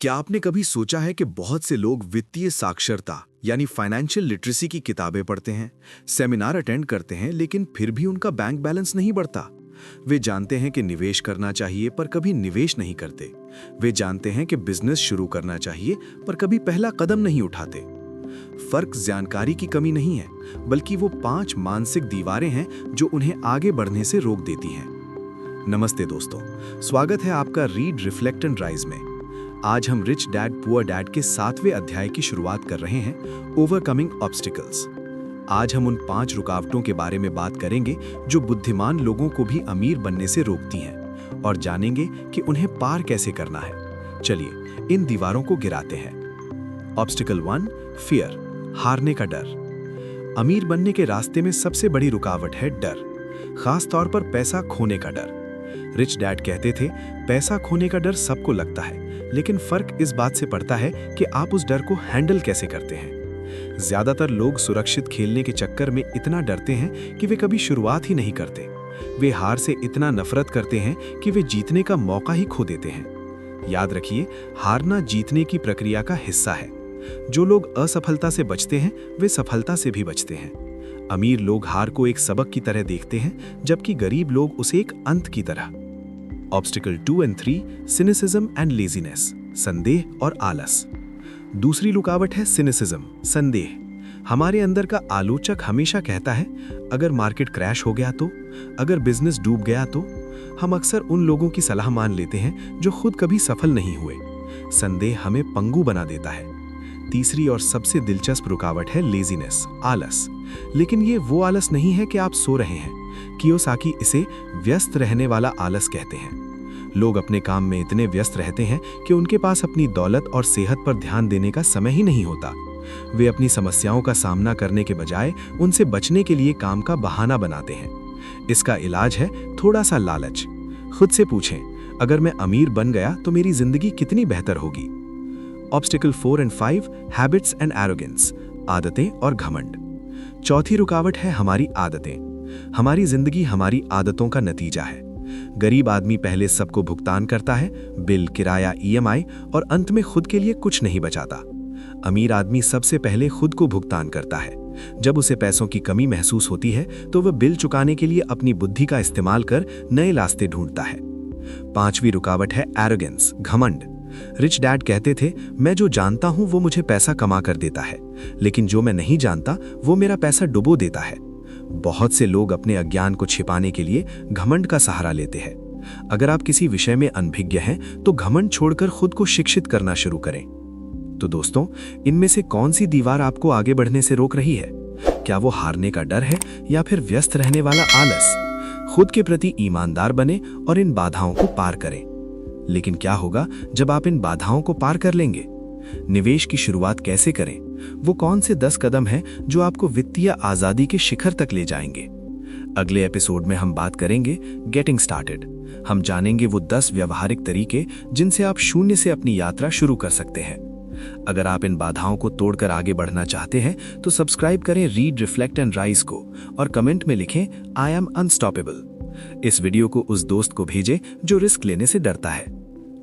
क्या आपने कभी सोचा है कि बहुत से लोग वित्तीय साक्षरता यानी फाइनेंशियल लिटरेसी की किताबें पढ़ते हैं, सेमिनार अटेंड करते हैं, लेकिन फिर भी उनका बैंक बैलेंस नहीं बढ़ता। वे जानते हैं कि निवेश करना चाहिए पर कभी निवेश नहीं करते। वे जानते हैं कि बिजनेस शुरू करना चाहिए पर कभी पहला कदम नहीं उठाते। फर्क जानकारी की कमी नहीं है, बल्कि वो 5 मानसिक दीवारें हैं जो उन्हें आगे बढ़ने से रोक देती हैं। नमस्ते दोस्तों, स्वागत है आपका रीड रिफ्लेक्ट एंड राइज में। आज हम रिच डैड पुअर डैड के 7वें अध्याय की शुरुआत कर रहे हैं, ओवरकमिंग ऑब्स्टिकल्स। आज हम उन 5 रुकावटों के बारे में बात करेंगे जो बुद्धिमान लोगों को भी अमीर बनने से रोकती हैं, और जानेंगे कि उन्हें पार कैसे करना है। चलिए इन दीवारों को गिराते हैं। ऑब्स्टिकल 1, फियर, हारने का डर। अमीर बनने के रास्ते में सबसे बड़ी रुकावट है डर, खास तौर पर पैसा खोने का डर। रिच डैड कहते थे, पैसा खोने का डर सबको लगता है, लेकिन फर्क इस बात से पड़ता है कि आप उस डर को हैंडल कैसे करते हैं। ज्यादातर लोग सुरक्षित खेलने के चक्कर में इतना डरते हैं कि वे कभी शुरुआत ही नहीं करते। वे हार से इतना नफरत करते हैं कि वे जीतने का मौका ही खो देते हैं। याद रखिए, हारना जीतने की प्रक्रिया का हिस्सा है। जो लोग असफलता से बचते हैं, वे सफलता से भी बचते हैं। अमीर लोग हार को एक सबक की तरह देखते हैं, जबकि गरीब लोग उसे एक अंत की तरह। ऑब्स्टिकल 2 और 3, सिनिसिज्म एंड लेजीनेस, संदेह और आलस। दूसरी रुकावट है सिनिसिज्म, संदेह। हमारे अंदर का आलोचक हमेशा कहता है, अगर मार्केट क्रैश हो गया तो, अगर बिजनेस डूब गया तो। हम अक्सर उन लोगों की सलाह मान लेते हैं जो खुद कभी सफल नहीं हुए। संदेह हमें पंगु बना देता है। तीसरी और सबसे दिलचस्प रुकावट है लेजीनेस, आलस। लेकिन ये वो आलस नहीं है कि आप सो रहे हैं। कियोसाकी इसे व्यस्त रहने वाला आलस कहते हैं। लोग अपने काम में इतने व्यस्त रहते हैं कि उनके पास अपनी दौलत और सेहत पर ध्यान देने का समय ही नहीं होता। वे अपनी समस्याओं का सामना करने के बजाय उनसे बचने के लिए काम का बहाना बनाते हैं। इसका इलाज है थोड़ा सा लालच। खुद से पूछें, अगर मैं अमीर बन गया तो मेरी जिंदगी कितनी बेहतर होगी। ऑब्स्टिकल 4 और 5, हैबिट्स एंड एरोगेंस, आदतें और घमंड। चौथी रुकावट है हमारी आदतें। हमारी जिंदगी हमारी आदतों का नतीजा है। गरीब आदमी पहले सबको भुगतान करता है, बिल, किराया, ईएमआई, और अंत में खुद के लिए कुछ नहीं बचाता। अमीर आदमी सबसे पहले खुद को भुगतान करता है। जब उसे पैसों की कमी महसूस होती है तो वह बिल चुकाने के लिए अपनी बुद्धि का इस्तेमाल कर नए रास्ते ढूंढता है। 5वीं रुकावट है एरोगेंस, घमंड। रिच डैड कहते थे, मैं जो जानता हूं वो मुझे पैसा कमा कर देता है, लेकिन जो मैं नहीं जानता वो मेरा पैसा डुबो देता है। बहुत से लोग अपने अज्ञान को छिपाने के लिए घमंड का सहारा लेते हैं। अगर आप किसी विषय में अनभिज्ञ हैं तो घमंड छोड़कर खुद को शिक्षित करना शुरू करें। तो दोस्तों, इनमें से कौन सी दीवार आपको आगे बढ़ने से रोक रही है? क्या वो हारने का डर है या फिर व्यस्त रहने वाला आलस? खुद के प्रति ईमानदार बने और इन बाधाओं को पार करें। लेकिन क्या होगा जब आप इन बाधाओं को पार कर लेंगे? निवेश की शुरुआत कैसे करें? वो कौन से 10 कदम हैं जो आपको वित्तीय आजादी के शिखर तक ले जाएंगे? अगले एपिसोड में हम बात करेंगे गेटिंग स्टार्टेड। हम जानेंगे वो 10 व्यवहारिक तरीके जिनसे आप शून्य से अपनी यात्रा शुरू कर सकते हैं। अगर आप इन बाधाओं को तोड़कर आगे बढ़ना चाहते हैं तो सब्सक्राइब करें रीड रिफ्लेक्ट एंड राइज को, और कमेंट में लिखें, आई एम अनस्टॉपेबल। इस वीडियो को उस दोस्त को भेजें जो रिस्क लेने से डरता है।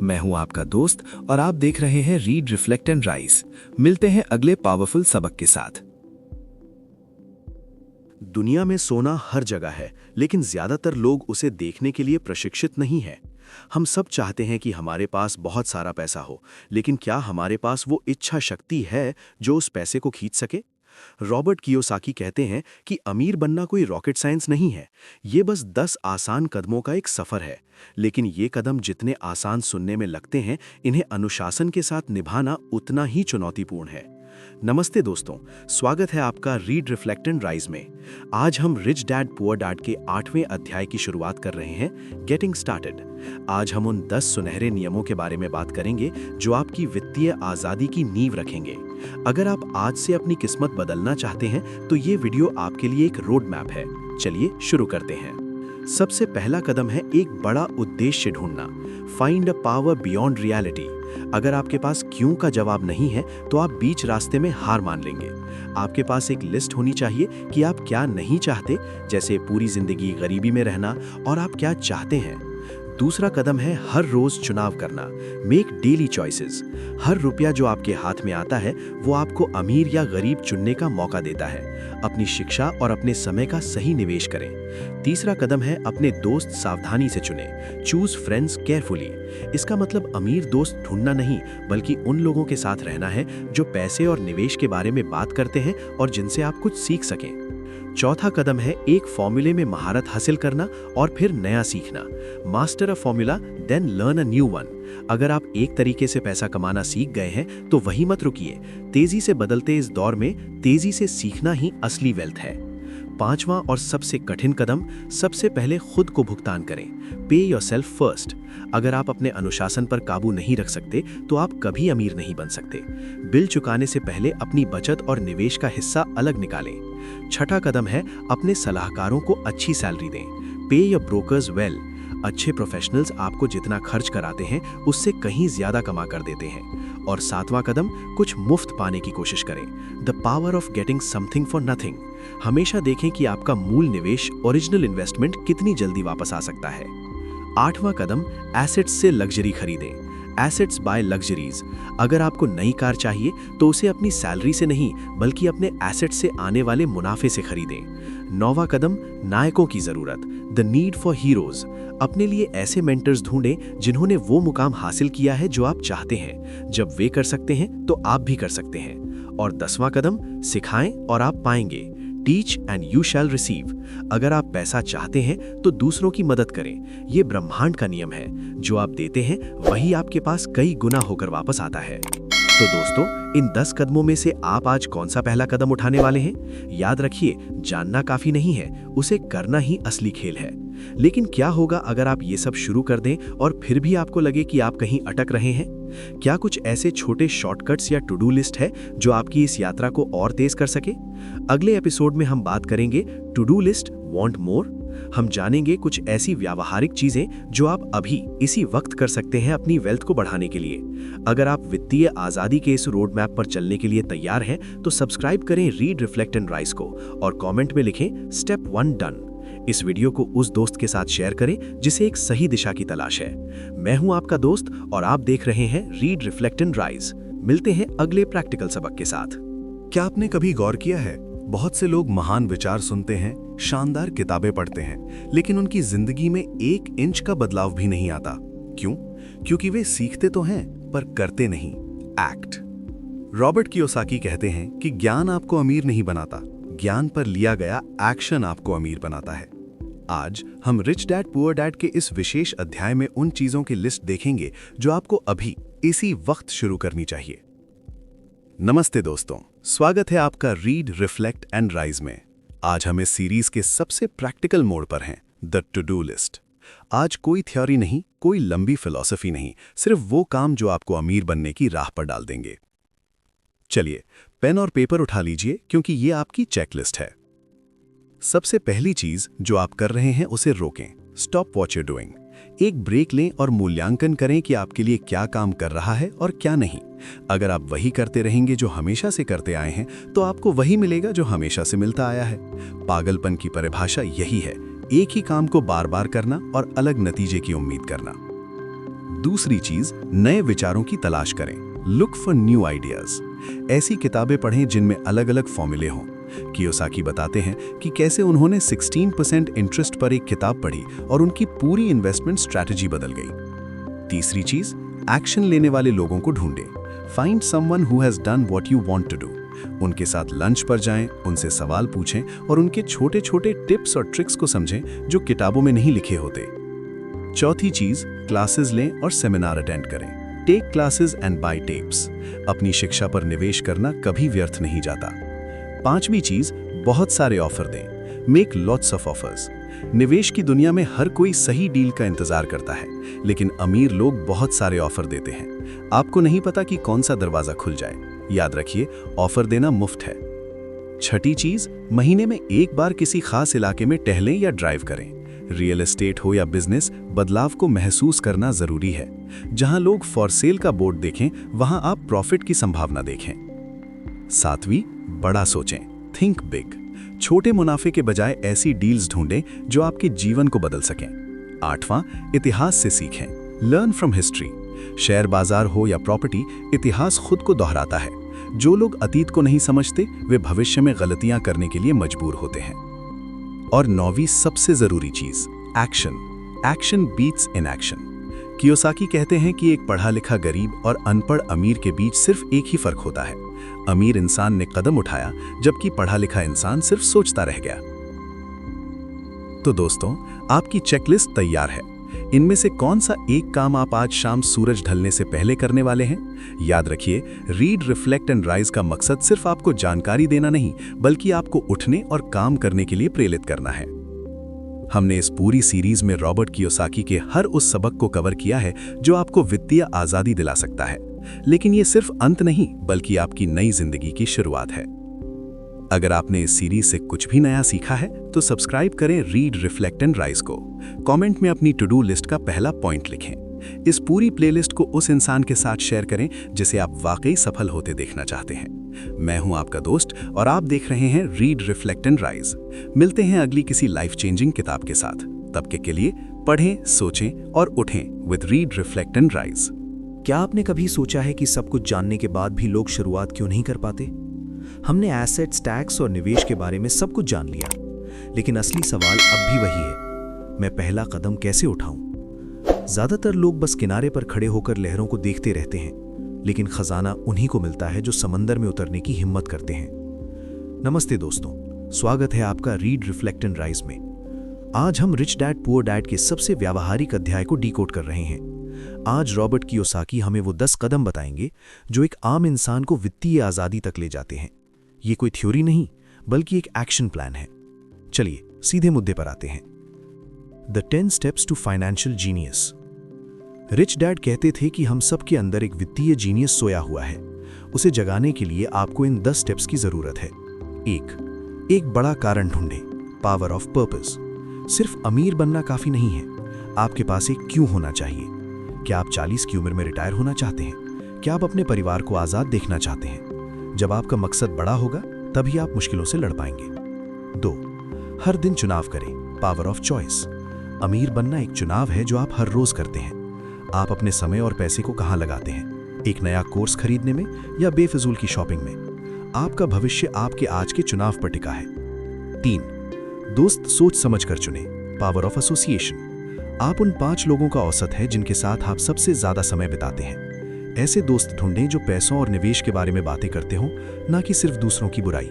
मैं हूं आपका दोस्त और आप देख रहे हैं रीड रिफ्लेक्ट एंड राइज। मिलते हैं अगले पावरफुल सबक के साथ। दुनिया में सोना हर जगह है, लेकिन ज्यादातर लोग उसे देखने के लिए प्रशिक्षित नहीं है। हम सब चाहते हैं कि हमारे पास बहुत सारा पैसा हो, लेकिन क्या हमारे पास वो इच्छा शक्ति है जो उस पैसे को खींच सके? रॉबर्ट कियोसाकी कहते हैं कि अमीर बनना कोई रॉकेट साइंस नहीं है, ये बस 10 आसान कदमों का एक सफर है। लेकिन ये कदम जितने आसान सुनने में लगते हैं, इन्हें अनुशासन के साथ निभाना उतना ही चुनौतीपूर्ण है। नमस्ते दोस्तों, स्वागत है आपका रीड रिफ्लेक्ट एंड राइज में। आज हम रिच डैड पुअर डैड के 8वें अध्याय की शुरुआत कर रहे हैं, गेटिंग स्टार्टेड। आज हम उन 10 सुनहरे नियमों के बारे में बात करेंगे जो आपकी वित्तीय आजादी की नींव रखेंगे। अगर आप आज से अपनी किस्मत बदलना चाहते हैं तो ये वीडियो आपके लिए एक रोड मैप है। चलिए शुरू करते हैं। सबसे पहला कदम है एक बड़ा उद्देश्य ढूंढना, find a power beyond reality. अगर आपके पास क्यों का जवाब नहीं है तो आप बीच रास्ते में हार मान लेंगे। आपके पास एक लिस्ट होनी चाहिए कि आप क्या नहीं चाहते, जैसे पूरी जिंदगी गरीबी में रहना, और आप क्या चाहते हैं। दूसरा कदम है हर रोज चुनाव करना, मेक डेली चॉइसेस। हर रुपया जो आपके हाथ में आता है वो आपको अमीर या गरीब चुनने का मौका देता है। अपनी शिक्षा और अपने समय का सही निवेश करें। तीसरा कदम है अपने दोस्त सावधानी से चुनें, चूज फ्रेंड्स केयरफुली। इसका मतलब अमीर दोस्त ढूंढना नहीं, बल्कि उन लोगों के साथ रहना है जो पैसे और निवेश के बारे में बात करते हैं और जिनसे आप कुछ सीख सकें। चौथा कदम है एक फॉर्मूले में महारत हासिल करना और फिर नया सीखना। Master a formula then learn a new one. अगर आप एक तरीके से पैसा कमाना सीख गए हैं तो वही मत रुकिए। तेजी से बदलते इस दौर में तेजी से सीखना ही असली वेल्थ है। पांचवा और सबसे कठिन कदम, सबसे पहले खुद को भुगतान करें। पे योरसेल्फ फर्स्ट। अगर आप अपने अनुशासन पर काबू नहीं रख सकते तो आप कभी अमीर नहीं बन सकते। बिल चुकाने से पहले अपनी बचत और निवेश का हिस्सा अलग निकालें। छठा कदम है अपने सलाहकारों को अच्छी सैलरी दें। पे योर ब्रोकर्स वेल। अच्छे प्रोफेशनल्स आपको जितना खर्च कराते हैं उससे कहीं ज्यादा कमा कर देते हैं। और सातवां कदम, कुछ मुफ्त पाने की कोशिश करें। The power of getting something for nothing. हमेशा देखें कि आपका मूल निवेश, ओरिजिनल इन्वेस्टमेंट कितनी जल्दी वापस आ सकता है। आठवां कदम, एसेट्स से लग्जरी खरीदें। Assets bye luxuries. अगर आपको नई कार चाहिए तो उसे अपनी सैलरी से नहीं बल्कि अपने एसेट से आने वाले मुनाफे से खरीदें। नौवां कदम, नायकों की जरूरत, द नीड फॉर हीरोज। अपने लिए ऐसे मेंटर्स ढूंढें जिन्होंने वो मुकाम हासिल किया है जो आप चाहते हैं। जब वे कर सकते हैं तो आप भी कर सकते हैं। और 10वां कदम, सिखाएं और आप पाएंगे। Teach and you shall receive. अगर आप पैसा चाहते हैं तो दूसरों की मदद करें। ये ब्रह्मांड का नियम है, जो आप देते हैं वही आपके पास कई गुना होकर वापस आता है। तो दोस्तों, इन 10 कदमों में से आप आज कौन सा पहला कदम उठाने वाले हैं? याद रखिए, जानना काफी नहीं है, उसे करना ही असली खेल है। लेकिन क्या होगा अगर आप ये सब शुरू कर दें और फिर भी आपको लगे कि आप कहीं अटक रहे हैं? क्या कुछ ऐसे छोटे शॉर्टकट्स या टू डू लिस्ट है जो आपकी इस यात्रा को और तेज कर सके? अगले एपिसोड में हम बात करेंगे to do list want more. हम जानेंगे कुछ ऐसी व्यावहारिक चीजें जो आप अभी इसी वक्त कर सकते हैं अपनी वेल्थ को बढ़ाने के लिए। अगर आप वित्तीय आजादी के इस रोड मैप पर चलने के लिए तैयार हैं तो सब्सक्राइब करें रीड रिफ्लेक्ट एंड राइज को और कमेंट में लिखें स्टेप 1 डन। इस वीडियो को उस दोस्त के साथ शेयर करें जिसे एक सही दिशा की तलाश है। मैं हूं आपका दोस्त और आप देख रहे हैं रीड रिफ्लेक्ट एंड राइज। मिलते हैं अगले प्रैक्टिकल सबक के साथ। क्या आपने कभी गौर किया है, बहुत से लोग महान विचार सुनते हैं, शानदार किताबें पढ़ते हैं, लेकिन उनकी जिंदगी में 1 इंच का बदलाव भी नहीं आता। क्यों? क्योंकि वे सीखते तो हैं पर करते नहीं। एक्ट। रॉबर्ट कियोसाकी कहते हैं कि ज्ञान आपको अमीर नहीं बनाता, ज्ञान पर लिया गया एक्शन आपको अमीर बनाता है। आज हम रिच डैड पुअर डैड के इस विशेष अध्याय में उन चीजों की लिस्ट देखेंगे जो आपको अभी इसी वक्त शुरू करनी चाहिए। नमस्ते दोस्तों, स्वागत है आपका रीड रिफ्लेक्ट एंड राइज में। आज हम इस सीरीज के सबसे प्रैक्टिकल मोड पर हैं, द टू डू लिस्ट। आज कोई थ्योरी नहीं, कोई लंबी फिलॉसफी नहीं, सिर्फ वो काम जो आपको अमीर बनने की राह पर डाल देंगे। चलिए पेन और पेपर उठा लीजिए क्योंकि ये आपकी चेकलिस्ट है। सबसे पहली चीज जो आप कर रहे हैं उसे रोकें। Stop what you doing. एक ब्रेक लें और मूल्यांकन करें कि आपके लिए क्या काम कर रहा है और क्या नहीं। अगर आप वही करते रहेंगे जो हमेशा से करते आए हैं तो आपको वही मिलेगा जो हमेशा से मिलता आया है। पागलपन की परिभाषा यही है, एक ही काम को बार बार करना और अलग नतीजे की उम्मीद करना। दूसरी चीज, नए विचारों की तलाश करें। Look for new ideas. ऐसी किताबें पढ़ें जिनमें अलग अलग फॉर्मूले हों। कियोसाकी बताते हैं कि कैसे उन्होंने 16% इंटरेस्ट पर एक किताब पढ़ी और उनकी पूरी इन्वेस्टमेंट स्ट्रैटेजी बदल गई। तीसरी चीज, एक्शन लेने वाले लोगों को ढूंढें। Find someone who has done what you want to do. उनके साथ लंच पर जाएं, उनसे सवाल पूछें और उनके छोटे छोटे टिप्स और ट्रिक्स को समझें जो किताबों में नहीं लिखे होते। चौथी चीज, क्लासेस लें और सेमिनार अटेंड करें। Take classes and buy tapes. अपनी शिक्षा पर निवेश करना कभी व्यर्थ नहीं जाता। पांचवी चीज, बहुत सारे ऑफर दें। Make lots of offers. निवेश की दुनिया में हर कोई सही डील का इंतजार करता है, लेकिन अमीर लोग बहुत सारे ऑफर देते हैं। आपको नहीं पता कि कौन सा दरवाजा खुल जाए। याद रखिए, ऑफर देना मुफ्त है। छठी चीज, महीने में एक बार किसी खास इलाके में टहलें या ड्राइव करें। रियल एस्टेट हो या बिजनेस, बदलाव को महसूस करना जरूरी है। जहां लोग फॉर सेल का बोर्ड देखें, वहां आप प्रॉफिट की संभावना देखें। सातवीं, बड़ा सोचें। Think big. छोटे मुनाफे के बजाय ऐसी डील्स ढूंढें जो आपके जीवन को बदल सकें। 8वां, इतिहास से सीखें। Learn from history. शेयर बाजार हो या प्रॉपर्टी, इतिहास खुद को दोहराता है। जो लोग अतीत को नहीं समझते वे भविष्य में गलतियां करने के लिए मजबूर होते हैं। और 9वीं सबसे जरूरी चीज, action. Action beats inaction. Kiyosaki कहते हैं कि एक पढ़ा लिखा गरीब और अनपढ़ अमीर के बीच सिर्फ एक ही फर्क होता है। अमीर इंसान ने कदम उठाया, जबकि पढ़ा लिखा इंसान सिर्फ सोचता रह गया। तो दोस्तों, आपकी चेकलिस्ट तैयार है। इनमें से कौन सा एक काम आप आज शाम सूरज ढलने से पहले करने वाले हैं? याद रखिए, रीड, रिफ्लेक्ट एंड राइज का मकसद सिर्फ आपको जानकारी देना नहीं, बल्कि आपको उठने और काम करने के लिए प्रेरित करना है। हमने इस पूरी सीरीज में रॉबर्ट कियोसाकी के हर उस सबक को कवर किया है जो आपको वित्तीय आजादी दिला सकता है। लेकिन ये सिर्फ अंत नहीं, बल्कि आपकी नई जिंदगी की शुरुआत है। अगर आपने इस सीरीज से कुछ भी नया सीखा है तो सब्सक्राइब करें रीड, रिफ्लेक्ट एंड राइज को। कमेंट में अपनी टू डू लिस्ट का पहला पॉइंट लिखें। इस पूरी प्लेलिस्ट को उस इंसान के साथ शेयर करें जिसे आप वाकई सफल होते देखना चाहते हैं। मैं हूं आपका दोस्त और आप देख रहे हैं रीड, रिफ्लेक्ट एंड राइज। मिलते हैं अगली किसी लाइफ चेंजिंग किताब के साथ। तब के लिए पढ़ें, सोचें और उठें with read, reflect and rise. क्या आपने कभी सोचा है कि सब कुछ जानने के बाद भी लोग शुरुआत क्यों नहीं कर पाते? हमने एसेट्स, टैक्स और निवेश के बारे में सब कुछ जान लिया, लेकिन असली सवाल अब भी वही है, मैं पहला कदम कैसे उठाऊं? ज्यादातर लोग बस किनारे पर खड़े होकर लहरों को देखते रहते हैं, लेकिन खजाना उन्हीं को मिलता है जो समंदर में उतरने की हिम्मत करते हैं। नमस्ते दोस्तों, स्वागत है आपका रीड, रिफ्लेक्ट एंड राइज में। आज हम रिच डैड पुअर डैड के सबसे व्यावहारिक अध्याय को डिकोड कर रहे हैं। आज रॉबर्ट कियोसाकी हमें वो 10 कदम बताएंगे जो एक आम इंसान को वित्तीय आजादी तक ले जाते हैं। ये कोई थ्योरी नहीं, बल्कि एक एक्शन प्लान है। चलिए सीधे मुद्दे पर आते हैं। The 10 steps to financial genius. Rich dad कहते थे कि हम सब के अंदर एक वित्तीय जीनियस सोया हुआ है। उसे जगाने के लिए आपको इन 10 स्टेप्स की जरूरत है। एक बड़ा कारण ढूंढें, पावर ऑफ पर्पस। सिर्फ अमीर बनना काफी नहीं है, आपके पास एक क्यों होना चाहिए। क्या आप 40 की उम्र में रिटायर होना चाहते हैं? क्या आप अपने परिवार को आजाद देखना चाहते हैं? जब आपका मकसद बड़ा होगा तभी आप मुश्किलों से लड़ पाएंगे। 2, हर दिन चुनाव करें, पावर ऑफ चॉइस। अमीर बनना एक चुनाव है जो आप हर रोज करते हैं। आप अपने समय और पैसे को कहां लगाते हैं? एक नया कोर्स खरीदने में या बेफिजूल की शॉपिंग में? आपका भविष्य आपके आज के चुनाव पर टिका है। 3, दोस्त सोच समझ कर चुने, पावर ऑफ एसोसिएशन। आप उन 5 लोगों का औसत है जिनके साथ आप सबसे ज्यादा समय बिताते हैं। ऐसे दोस्त ढूंढें जो पैसों और निवेश के बारे में बातें करते हों, ना कि सिर्फ दूसरों की बुराई।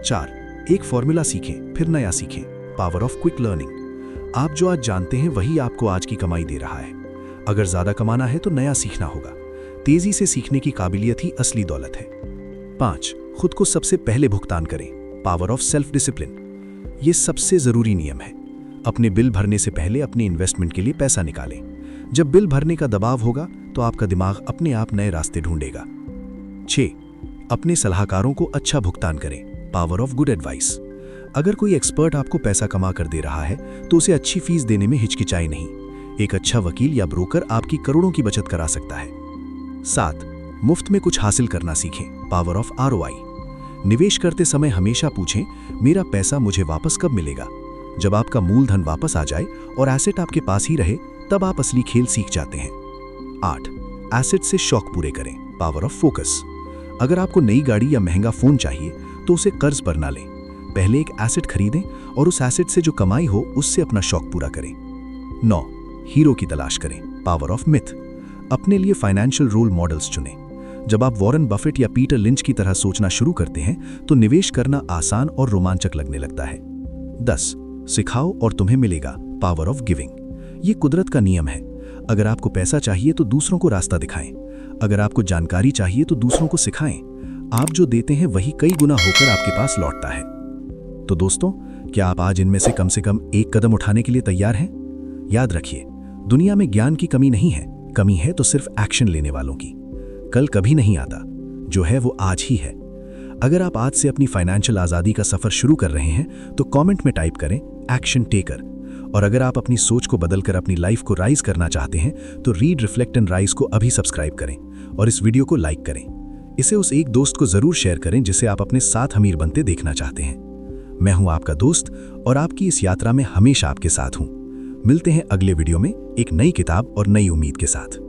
4, एक फॉर्मूला सीखें फिर नया सीखें, पावर ऑफ क्विक लर्निंग। आप जो आज जानते हैं वही आपको आज की कमाई दे रहा है। अगर ज्यादा कमाना है तो नया सीखना होगा। तेजी से सीखने की काबिलियत ही असली दौलत है। 5, खुद को सबसे पहले भुगतान करें, पावर ऑफ सेल्फ डिसिप्लिन। ये सबसे जरूरी नियम है। अपने बिल भरने से पहले अपनी इन्वेस्टमेंट के लिए पैसा निकालें। जब बिल भरने का दबाव होगा तो आपका दिमाग अपने आप नए रास्ते ढूंढेगा। 6, अपने सलाहकारों को अच्छा भुगतान करें, पावर ऑफ गुड एडवाइस। अगर कोई एक्सपर्ट आपको पैसा कमा कर दे रहा है तो उसे अच्छी फीस देने में हिचकिचाई नहीं। एक अच्छा वकील या ब्रोकर आपकी करोड़ों की बचत करा सकता है। 7, मुफ्त में कुछ हासिल करना सीखें, पावर ऑफ ROI। निवेश करते समय हमेशा पूछें, मेरा पैसा मुझे वापस कब मिलेगा? जब आपका मूलधन वापस आ जाए और एसेट आपके पास ही रहे, तब आप असली खेल सीख जाते हैं। 8, एसेट से शौक पूरे करें, पावर ऑफ फोकस। अगर आपको नई गाड़ी या महंगा फोन चाहिए तो उसे कर्ज पर ना लें। पहले एक एसेट खरीदें और उस एसेट से जो कमाई हो उससे अपना शौक पूरा करें। 9, हीरो की तलाश करें, पावर ऑफ मिथ। अपने लिए फाइनेंशियल रोल मॉडल्स चुनें। जब आप वॉरेन बफेट या पीटर लिंच की तरह सोचना शुरू करते हैं तो निवेश करना आसान और रोमांचक लगने लगता है। 10, सिखाओ और तुम्हें मिलेगा, पावर ऑफ गिविंग। ये कुदरत का नियम है। अगर आपको पैसा चाहिए तो दूसरों को रास्ता दिखाएं। अगर आपको जानकारी चाहिए तो दूसरों को सिखाएं। आप जो देते हैं वही कई गुना होकर आपके पास लौटता है। तो दोस्तों, क्या आप आज इनमें से कम एक कदम उठाने के लिए तैयार हैं? याद रखिए, दुनिया में ज्ञान की कमी नहीं है, कमी है तो सिर्फ एक्शन लेने वालों की। कल कभी नहीं आता, जो है वो आज ही है। अगर आप आज से अपनी फाइनेंशियल आज़ादी का सफर शुरू कर रहे हैं तो कमेंट में टाइप करें एक्शन टेकर। और अगर आप अपनी सोच को बदलकर अपनी लाइफ को राइज करना चाहते हैं तो रीड, रिफ्लेक्ट एंड राइज को अभी सब्सक्राइब करें और इस वीडियो को लाइक करें। इसे उस एक दोस्त को जरूर शेयर करें जिसे आप अपने साथ अमीर बनते देखना चाहते हैं। मैं हूं आपका दोस्त और आपकी इस यात्रा में हमेशा आपके साथ हूं। मिलते हैं अगले वीडियो में एक नई किताब और नई उम्मीद के साथ।